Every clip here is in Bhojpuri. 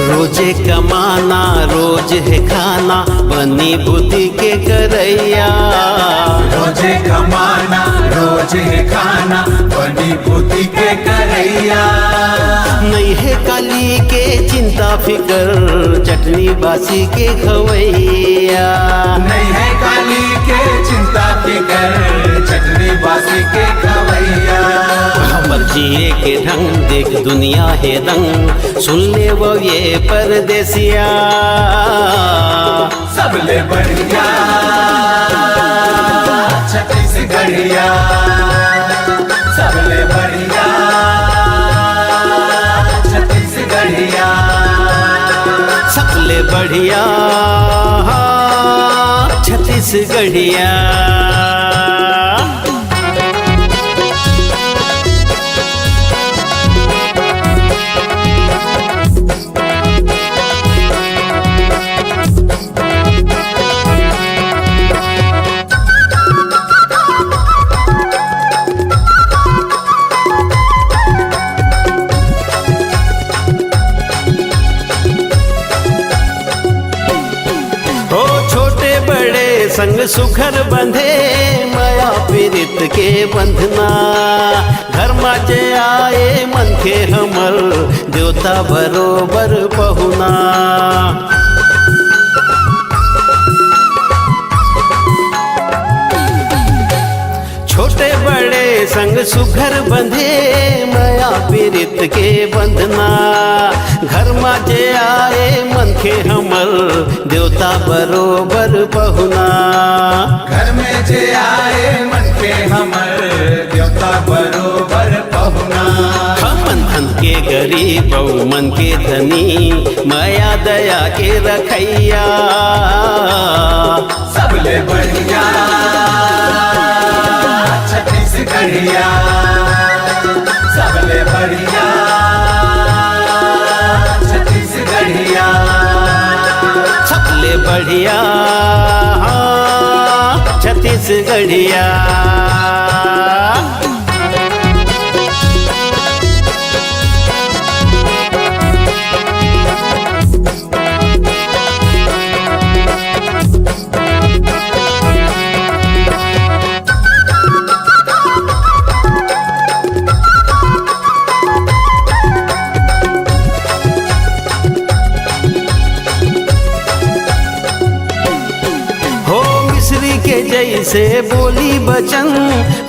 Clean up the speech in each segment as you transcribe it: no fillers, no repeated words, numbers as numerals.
रोजे कमाना रोज है खाना, बनी बुद्धि के करैया। रोजे कमाना रोज है खाना, बनी बुद्धि के करैया। नहीं है काली के चिंता फिकर, चटनी बासी के खवैया। नहीं है काली के चिंता फिकर, चटनी बासी के खवैया। हमर जिए के ढंग देख दुनिया है रंग, सुन ले वो ये परदेसिया। सबले बढ़िया छत्तीसगढ़िया, सबले बढ़िया छत्तीसगढ़िया। सबले बढ़िया छत्तीसगढ़िया। संग सुखर बंधे माया पीरित के बंधना, घर माजे आए मन के हमर देवता बरोबर पहुना। छोटे बड़े संग सुघर बंधे माया पीरित के बंधना, घर माजे आए मन के हमर देवता बरोबर पहुना। घर में जे आए मन के हमर देवता बरोबर पहुना। मन धन के गरीब मन के धनी, माया दया के रखैया। सबले बढ़िया छत्तीसगढ़िया, सबले बढ़िया छत्तीसगढ़िया। सबले बढ़िया छत्तीसगढ़िया। जैसे बोली बचन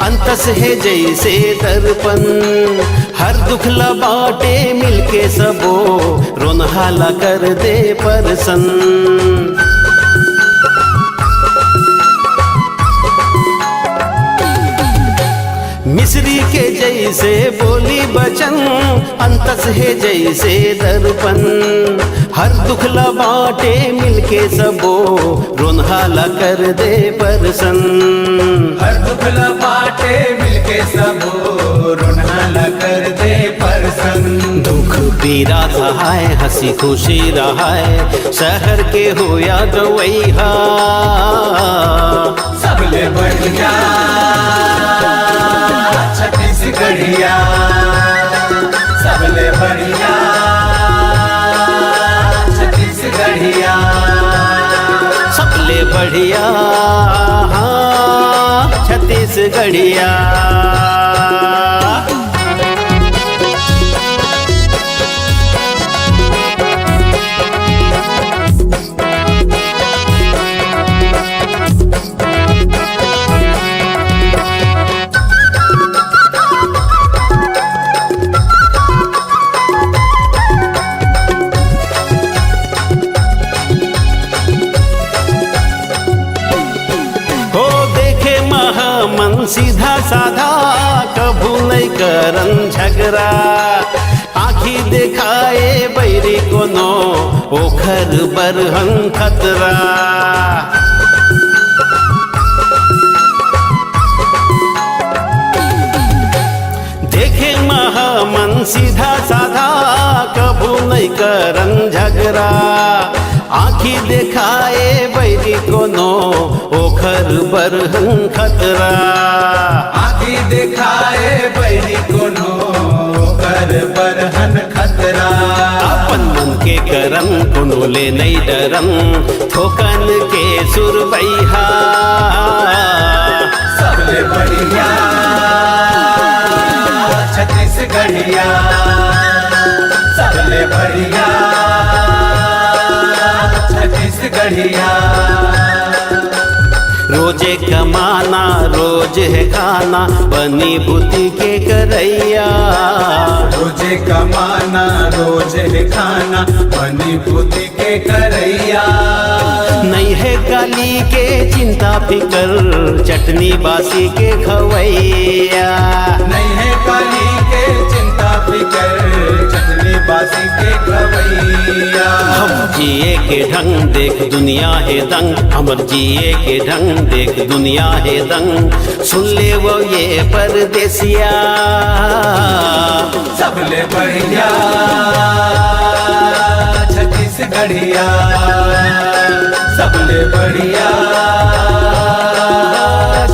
अंतस है जैसे दर्पण, हर दुख लबाटे मिलके सबो रोनहाला कर दे परसन। मिस्री के जैसे बोली बचन अंतस है जैसे दर्पण, हर दुख लबाटे मिलके सबो रोनहाला कर दे परसन। हर दुख लबाटे मिलके सबो रोनहाला कर दे परसन। दुख पीरा सहाय हंसी खुशी रहाय, शहर के हो या गवैहा। सबले बढ़िया छत्तीसगढ़िया, सबले बढ़िया छत्तीसगढ़िया। सबले बढ़िया छत्तीसगढ़िया। मन सीधा साधा कभू नहीं करन झगड़ा, आखी देखाए बैरी कोनो ओखर बरहन खतरा। देखे महामन सीधा साधा कभू नहीं करन झगड़ा, आखी देखाए बैरी कोनो ओखर बरहन खतरा। आखी देखाए बैरी कोनो ओखर बरहन खतरा। अपन मन के कर करन कोनो ले नहीं डरन थोकन के सुरबैहा सबले बढ़िया छत्तीसगढ़िया सबले बढ़िया छत्तीसगढ़िया रोजे कमाना रोज है खाना बनी बुद्धि के करैया रोजे कमाना रोज है खाना बनी बुद्धि के करैया नहीं है गाली के चिंता फिकर चटनी बासी के खवैया नहीं है काली के चिंता फिकर चटनी बासी के खवैया हम जिए के ढंग देख दुनिया है दंग हमर जिए के ढंग देख दुनिया है दंग सुन ले वो ये परदेसिया सबले बढ़िया छत्तीसगढ़िया सबले बढ़िया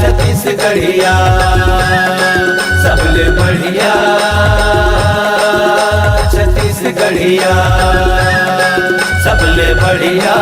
छत्तीसगढ़िया सबले बढ़िया छत्तीसगढ़िया सबले बढ़िया